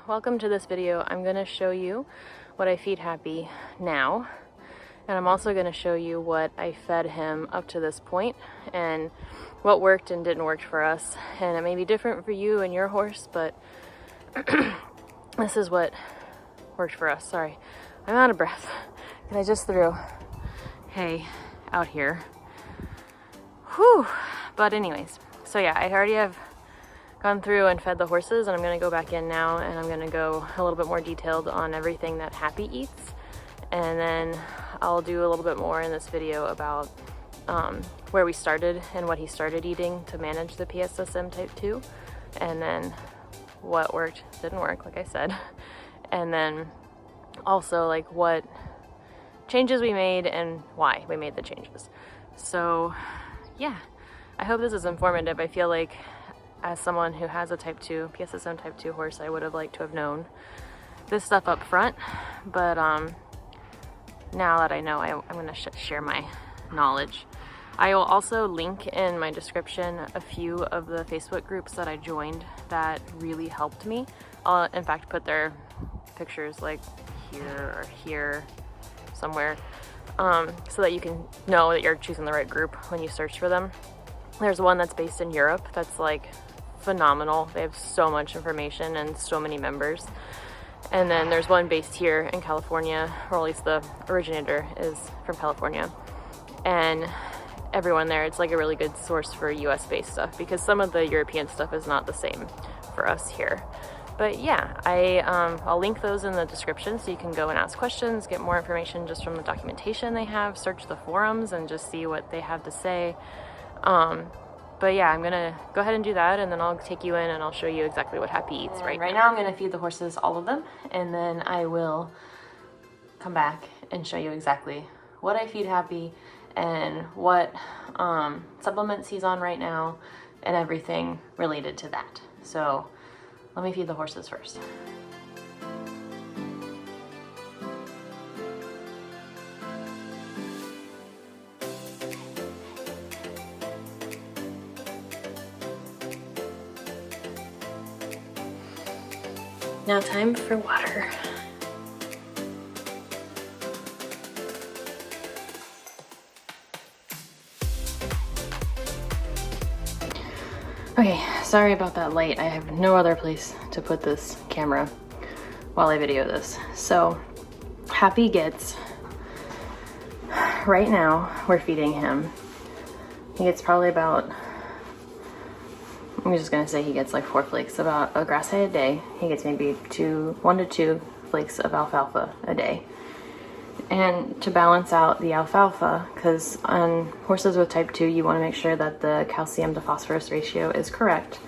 welcome to this video. I'm going to show you what I feed Happy now, and I'm also going to show you what I fed him up to this point and what worked and didn't work for us. And it may be different for you and your horse, but this is what worked for us. Sorry, I'm out of breath and I just threw hay out here. Whew. But anyways, so yeah, I already have gone through and fed the horses, and I'm going to go back in now and I'm going to go a little bit more detailed on everything that Happy eats, and then I'll do a little bit more in this video about where we started and what he started eating to manage the PSSM Type 2, and then what worked, didn't work, like I said, and then also like what changes we made and why we made the changes. So yeah, I hope this is informative. I feel like as someone who has a Type 2, PSSM Type 2 horse, I would have liked to have known this stuff up front, but now that I know, I'm going to share my knowledge. I will also link in my description a few of the Facebook groups that I joined that really helped me. I'll in fact put their pictures like here or here somewhere, so that you can know that you're choosing the right group when you search for them. There's one that's based in Europe that's like phenomenal. They have so much information and so many members. And then there's one based here in California, or at least the originator is from California. And everyone there, it's like a really good source for US based stuff, because some of the European stuff is not the same for us here. But yeah, I'll link those in the description so you can go and ask questions, get more information just from the documentation they have, search the forums and just see what they have to say. But yeah, I'm gonna go ahead and do that, and then I'll take you in and I'll show you exactly what Happy eats right now. I'm gonna feed the horses, all of them, and then I will come back and show you exactly what I feed Happy and what supplements he's on right now and everything related to that. So let me feed the horses first. Now time for water. Okay, sorry about that light. I have no other place to put this camera while I video this. So Happy gets, right now we're feeding him, he gets probably about, I'm just gonna say he gets like 4 flakes, about a grass hay a day. He gets maybe 1 to 2 flakes of alfalfa a day. And to balance out the alfalfa, because on horses with Type 2, you want to make sure that the calcium to phosphorus ratio is correct.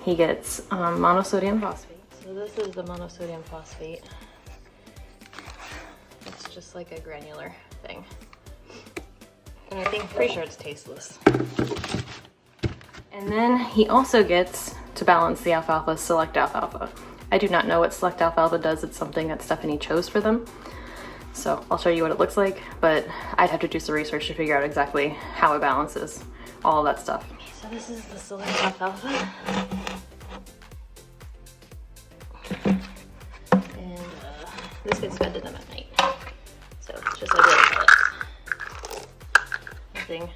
He gets monosodium phosphate. So this is the monosodium phosphate. It's just like a granular thing. And I think, pretty sure it's tasteless. And then he also gets, to balance the alfalfa, select alfalfa. I do not know what select alfalfa does. It's something that Stephanie chose for them. So I'll show you what it looks like, but I'd have to do some research to figure out exactly how it balances all of that stuff. Okay, so this is the select alfalfa. And this gets fed to them at night. So it's just like little pellets. Nothing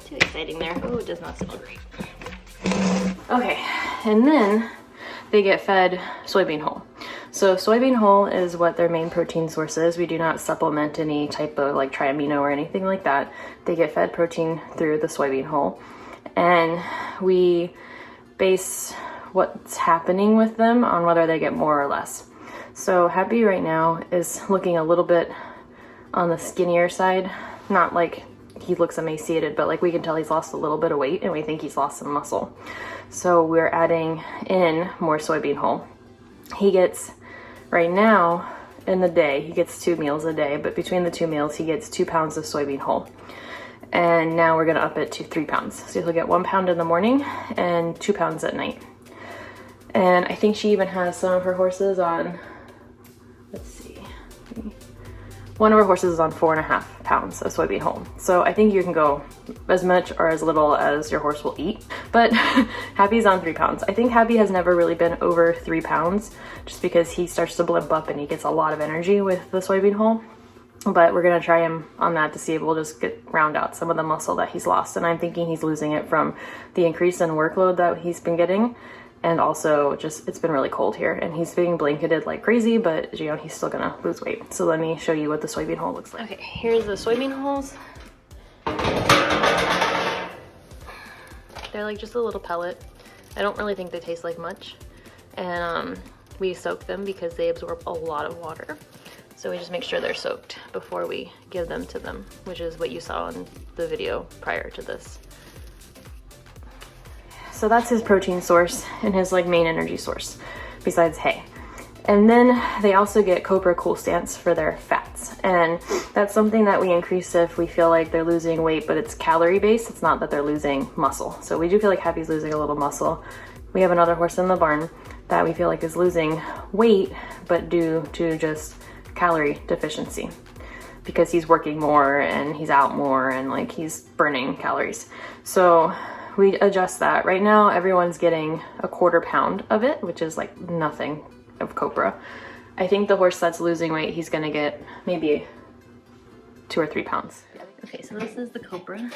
too exciting there. Oh, it does not smell great. Okay, and then they get fed soybean hull. So soybean hull is what their main protein source is. We do not supplement any type of like triamino or anything like that. They get fed protein through the soybean hull. And we base what's happening with them on whether they get more or less. So Happy right now is looking a little bit on the skinnier side. Not like he looks emaciated, but like we can tell he's lost a little bit of weight and we think he's lost some muscle. So we're adding in more soybean hull. He gets, right now in the day, he gets 2 meals a day, but between the 2 meals, he gets 2 pounds of soybean hull. And now we're gonna up it to 3 pounds. So he'll get 1 pound in the morning and 2 pounds at night. And I think she even has some of her horses on, let's see, one of our horses is on 4.5 pounds of soybean hull. So I think you can go as much or as little as your horse will eat, but Happy's on 3 pounds. I think Happy has never really been over 3 pounds just because he starts to blimp up and he gets a lot of energy with the soybean hull. But we're gonna try him on that to see if we'll just round out some of the muscle that he's lost. And I'm thinking he's losing it from the increase in workload that he's been getting. And also just, it's been really cold here and he's being blanketed like crazy, but you know, he's still gonna lose weight. So let me show you what the soybean hull looks like. Okay, here's the soybean hulls. They're like just a little pellet. I don't really think they taste like much. And we soak them because they absorb a lot of water. So we just make sure they're soaked before we give them to them, which is what you saw in the video prior to this. So that's his protein source and his like main energy source besides hay. And then they also get Copra Cool Stance for their fats. And that's something that we increase if we feel like they're losing weight, but it's calorie based. It's not that they're losing muscle. So we do feel like Happy's losing a little muscle. We have another horse in the barn that we feel like is losing weight, but due to just calorie deficiency because he's working more and he's out more and like he's burning calories. So we adjust that. Right now, everyone's getting a 1/4 pound of it, which is like nothing of Copra. I think the horse that's losing weight, he's gonna get maybe 2 or 3 pounds. Okay, so this is the Copra.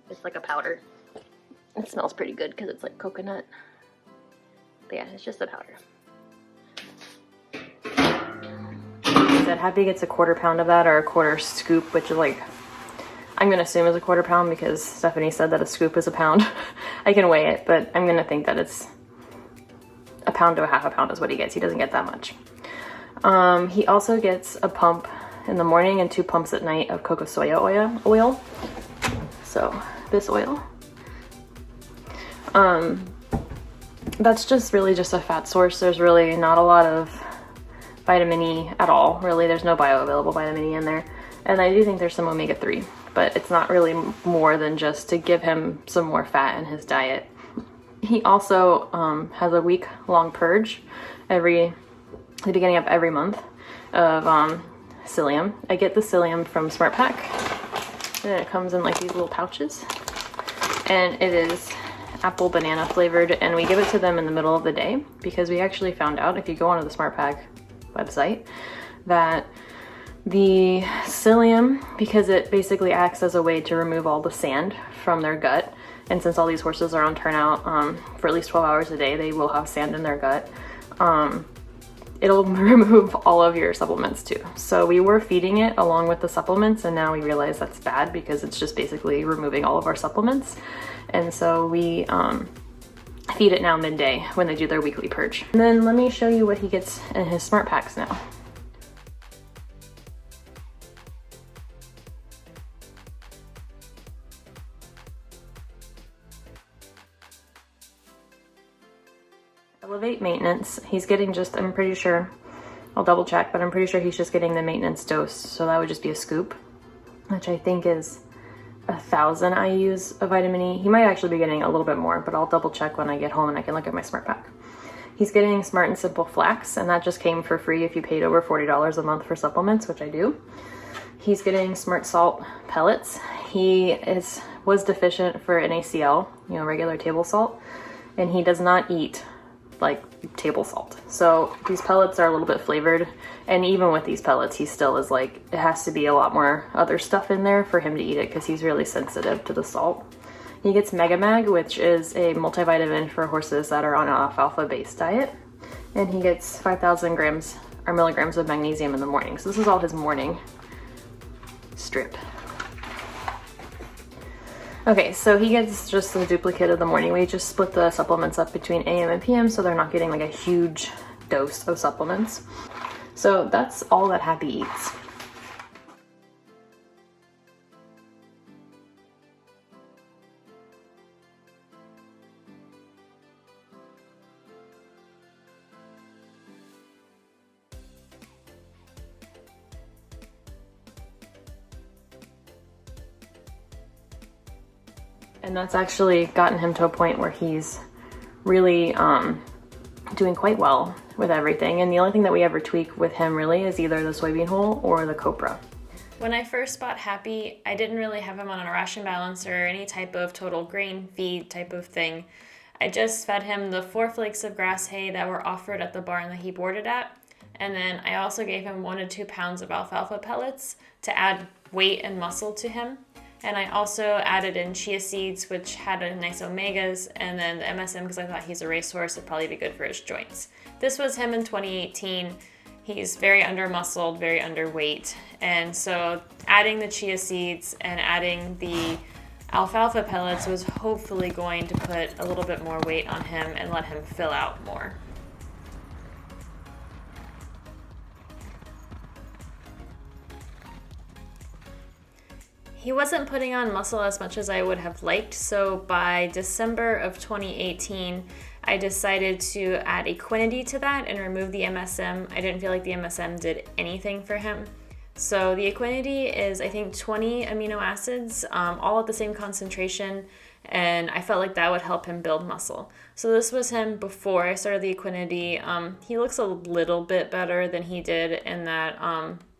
It's like a powder. It smells pretty good because it's like coconut. But yeah, it's just a powder. That Happy gets a 1/4 pound of that or a 1/4 scoop, which is like, I'm gonna assume is a 1/4 pound because Stephanie said that a scoop is a pound. I can weigh it, but I'm gonna think that it's a pound to a 1/2 pound is what he gets. He doesn't get that much. He also gets a pump in the morning and 2 pumps at night of cocoa soya oil. So this oil. That's just really just a fat source. There's really not a lot of vitamin E at all. Really, there's no bioavailable vitamin E in there. And I do think there's some omega-3, but it's not really more than just to give him some more fat in his diet. He also has a week-long purge the beginning of every month of psyllium. I get the psyllium from SmartPak, and it comes in like these little pouches. And it is apple banana flavored, and we give it to them in the middle of the day because we actually found out, if you go onto the SmartPak website, that the psyllium, because it basically acts as a way to remove all the sand from their gut, and since all these horses are on turnout for at least 12 hours a day, they will have sand in their gut. It'll remove all of your supplements too. So we were feeding it along with the supplements, and now we realize that's bad because it's just basically removing all of our supplements. And so we feed it now midday when they do their weekly purge. And then let me show you what he gets in his SmartPaks now. Elevate maintenance. He's getting just, I'm pretty sure, I'll double check, but I'm pretty sure he's just getting the maintenance dose. So that would just be a scoop, which I think is 1,000 IUs of vitamin E. He might actually be getting a little bit more, but I'll double check when I get home and I can look at my SmartPak. He's getting Smart and Simple Flax, and that just came for free if you paid over $40 a month for supplements, which I do. He's getting Smart Salt pellets. He was deficient for NaCl, regular table salt, and he does not eat like table salt. So these pellets are a little bit flavored, and even with these pellets, he still is like, it has to be a lot more other stuff in there for him to eat it because he's really sensitive to the salt. He gets Mega Mag, which is a multivitamin for horses that are on an alfalfa based diet, and he gets 5,000 grams or milligrams of magnesium in the morning. So this is all his morning strip. Okay, so he gets just the duplicate of the morning. We just split the supplements up between AM and PM so they're not getting like a huge dose of supplements. So that's all that Happy eats. And that's actually gotten him to a point where he's really doing quite well. with everything. And the only thing that we ever tweak with him really is either the soybean hull or the copra. When I first bought Happy, I didn't really have him on a ration balancer or any type of total grain feed type of thing. I just fed him the 4 flakes of grass hay that were offered at the barn that he boarded at. And then I also gave him 1 to 2 pounds of alfalfa pellets to add weight and muscle to him. And I also added in chia seeds, which had a nice omegas, and then the MSM because I thought he's a racehorse, it'd probably be good for his joints. This was him in 2018. He's very under-muscled, very underweight. And so adding the chia seeds and adding the alfalfa pellets was hopefully going to put a little bit more weight on him and let him fill out more. He wasn't putting on muscle as much as I would have liked, so by December of 2018, I decided to add Equinety to that and remove the MSM. I didn't feel like the MSM did anything for him. So the Equinety is, I think, 20 amino acids, all at the same concentration, and I felt like that would help him build muscle. So this was him before I started the Equinety. He looks a little bit better than he did in that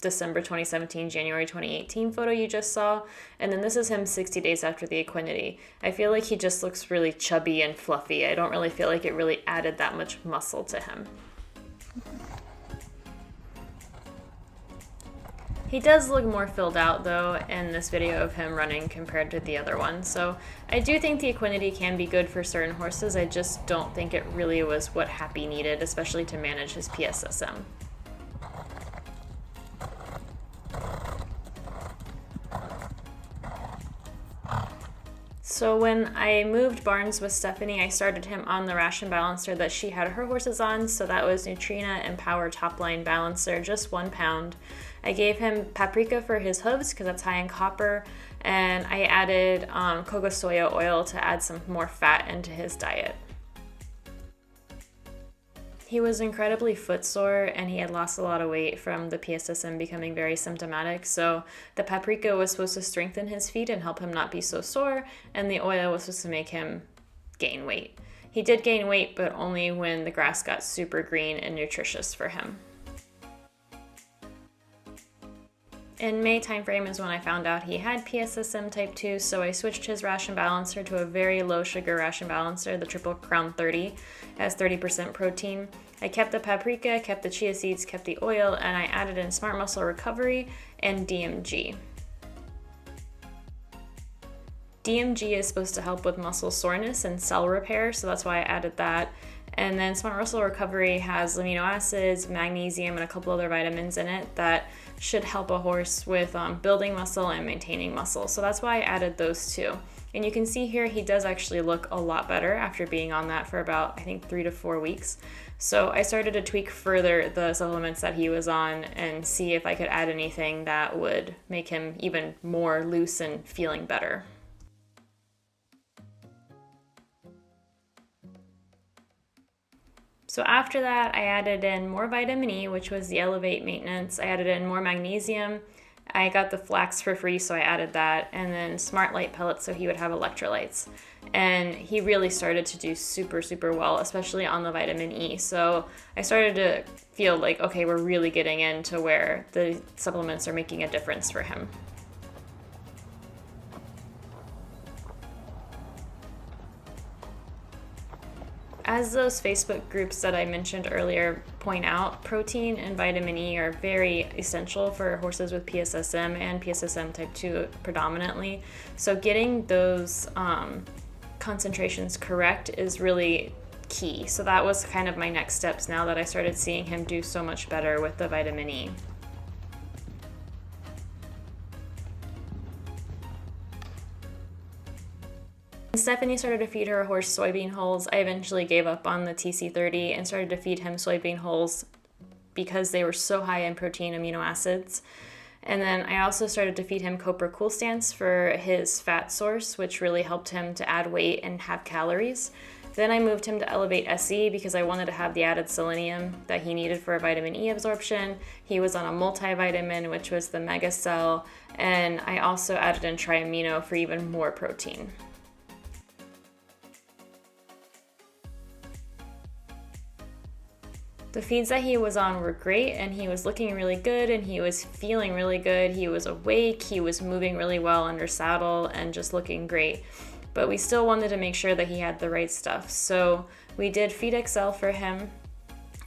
December 2017, January 2018 photo you just saw. And then this is him 60 days after the Equinety. I feel like he just looks really chubby and fluffy. I don't really feel like it really added that much muscle to him. He does look more filled out though in this video of him running compared to the other one. So I do think the Equinety can be good for certain horses. I just don't think it really was what Happy needed, especially to manage his PSSM. So when I moved barns with Stephanie, I started him on the ration balancer that she had her horses on. So that was Nutrena Empower Topline Balancer, just 1 pound. I gave him paprika for his hooves because that's high in copper. And I added coco soya oil to add some more fat into his diet. He was incredibly footsore and he had lost a lot of weight from the PSSM becoming very symptomatic. So the paprika was supposed to strengthen his feet and help him not be so sore, and the oil was supposed to make him gain weight. He did gain weight, but only when the grass got super green and nutritious for him. In May timeframe is when I found out he had PSSM Type 2, so I switched his ration balancer to a very low sugar ration balancer, the Triple Crown 30, as 30% protein. I kept the paprika, kept the chia seeds, kept the oil, and I added in Smart Muscle Recovery and DMG. DMG is supposed to help with muscle soreness and cell repair, so that's why I added that. And then Smart Muscle Recovery has amino acids, magnesium, and a couple other vitamins in it that should help a horse with building muscle and maintaining muscle. So that's why I added those two. And you can see here he does actually look a lot better after being on that for about, I think, 3 to 4 weeks. So I started to tweak further the supplements that he was on and see if I could add anything that would make him even more loose and feeling better. So after that, I added in more vitamin E, which was the Elevate maintenance. I added in more magnesium. I got the flax for free, so I added that. And then Smart Light pellets, so he would have electrolytes. And he really started to do super, super well, especially on the vitamin E. So I started to feel like, okay, we're really getting into where the supplements are making a difference for him. As those Facebook groups that I mentioned earlier point out, protein and vitamin E are very essential for horses with PSSM and PSSM Type 2 predominantly. So getting those concentrations correct is really key. So that was kind of my next steps now that I started seeing him do so much better with the vitamin E. Stephanie started to feed her horse soybean hulls. I eventually gave up on the TC30 and started to feed him soybean hulls because they were so high in protein amino acids. And then I also started to feed him Copra Cool Stance for his fat source, which really helped him to add weight and have calories. Then I moved him to Elevate SE because I wanted to have the added selenium that he needed for vitamin E absorption. He was on a multivitamin, which was the Mega Cell, and I also added in Triamino for even more protein. The feeds that he was on were great, and he was looking really good, and he was feeling really good. He was awake, he was moving really well under saddle, and just looking great. But we still wanted to make sure that he had the right stuff. So we did Feed XL for him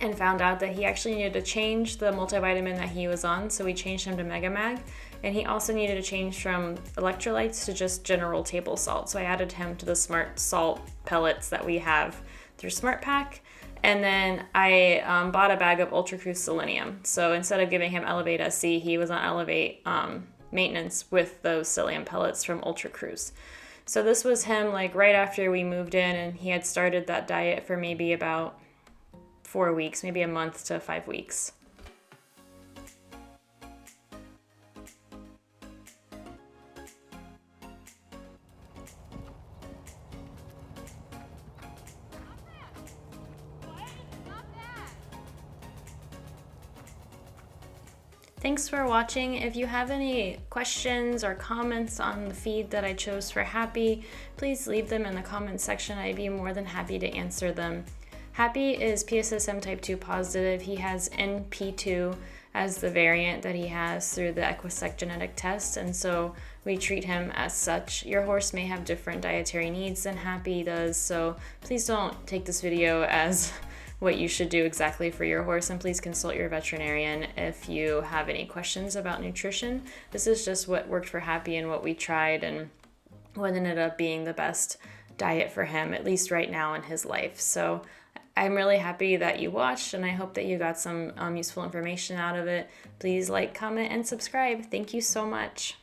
and found out that he actually needed to change the multivitamin that he was on. So we changed him to Megamag. And he also needed to change from electrolytes to just general table salt. So I added him to the Smart Salt pellets that we have through SmartPak. And then I bought a bag of Ultra Cruise Selenium. So instead of giving him Elevate SC, he was on Elevate maintenance with those psyllium pellets from Ultra Cruise. So this was him like right after we moved in, and he had started that diet for maybe about 4 weeks, maybe a month to 5 weeks. Thanks for watching. If you have any questions or comments on the feed that I chose for Happy, please leave them in the comments section. I'd be more than happy to answer them. Happy is PSSM Type 2 positive. He has NP2 as the variant that he has through the EquiSec genetic test, and so we treat him as such. Your horse may have different dietary needs than Happy does, so please don't take this video as what you should do exactly for your horse, and please consult your veterinarian if you have any questions about nutrition. This is just what worked for Happy and what we tried and what ended up being the best diet for him, at least right now in his life. So I'm really happy that you watched, and I hope that you got some useful information out of it. Please like, comment, and subscribe. Thank you so much.